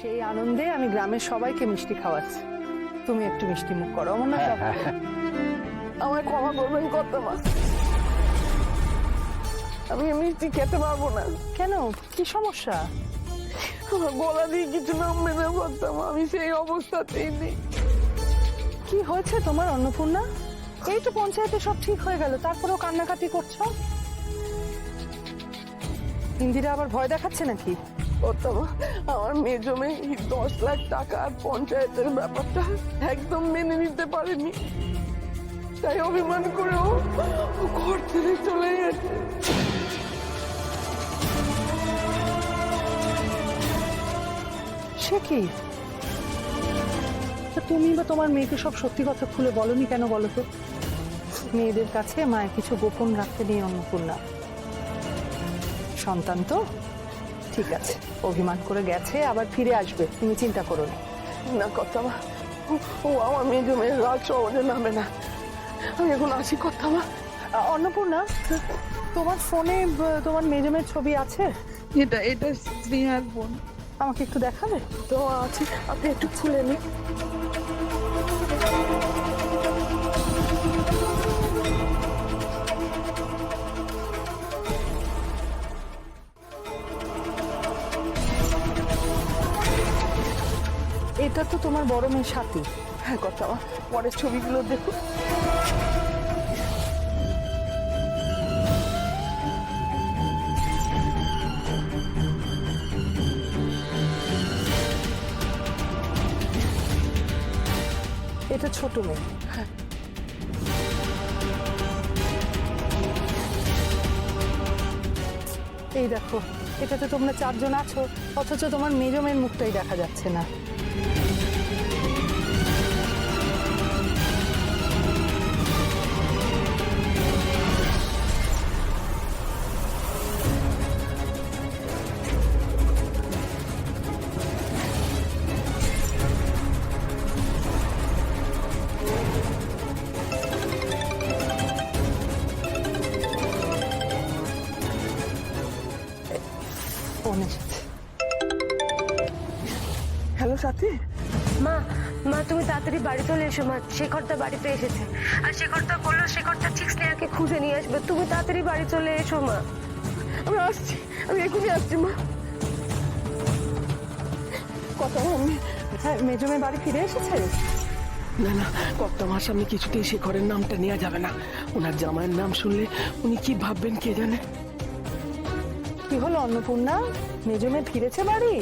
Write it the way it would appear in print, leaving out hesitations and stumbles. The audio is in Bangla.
সেই আনন্দে আমি গ্রামের সবাইকে মিষ্টি খাওয়াচ্ছি। তুমি একটু মিষ্টি মুখ করো আমার না। আমায় ক্ষমা করবেন কর্তামা, আমি মিষ্টি খেতে পারবো না। কেন, কি সমস্যা? আমার গলা দিয়ে কিছু নামবে না কর্তামা, আমি সেই অবস্থাতেই নেই। কি হয়েছে তোমার অন্নপূর্ণা? এই তো পঞ্চায়েতে সব ঠিক হয়ে গেল, তারপরেও কান্নাকাটি করছো। ইন্দিরা আবার ভয় দেখাচ্ছে নাকি? কর্তামা, আমার মেয়ে জমে 10 লাখ টাকা আর পঞ্চায়েতের ব্যাপারটা একদম মেনে নিতে পারেনি, তাই অভিমান করেও ও ঘর ছেড়ে চলে গেছে। সে কি? তা তুমি বা তোমার মেয়েকে সব সত্যি কথা খুলে বলনি কেন বলো তো? মেয়েদের কাছে মায়ের কিছু গোপন রাখতে নেই অন্নপূর্ণা। সন্তান তো ঠিক আছে, অভিমান করে গেছে, আবার ফিরে আসবে, তুমি চিন্তা করো না। না কর্তামা, ও আমার মেয়ে জমে রাত সহজে নামে না। আমি এখন আসি কর্তামা। অন্নপূর্ণা, তোমার ফোনে তোমার মেজমের ছবি আছে? এটা স্নেহার বোন। আমাকে একটু দেখাবে? তো আছে, আপনি একটু খুলে নিন। এটা তো তোমার বড় মেয়ে সাথী। হ্যাঁ কর্তামা, পরের ছবিগুলো দেখুন। এটা ছোট মেয়ে। এই দেখো, এটাতে তোমরা 4 জন আছো, অথচ তোমার মেজমের মুখটাই দেখা যাচ্ছে না। ফোন এসেছে। হ্যালো সাথী। মা মা তুমি তাড়াতাড়ি বাড়ি চলে এসো মা, শেখরদা বাড়িতে এসেছে। আর শেখরদা বললো শেখরদা ঠিক স্নেহাকে খুঁজে নিয়ে আসবে, তুমি তাড়াতাড়ি বাড়ি চলে এসো মা। আমি আসছি, আমি এখনই আসছি মা। কর্তামা, আমি হ্যাঁ, মেজমে বাড়ি ফিরে এসেছে? না না কর্তামার সামনে কিছুতেই শেখরের নামটা নেওয়া যাবে না। ওনার জামাইয়ের নাম শুনলে উনি কি ভাববেন কে জানে। কি হলো অন্নপূর্ণা, মেজমে ফিরেছে বাড়ি?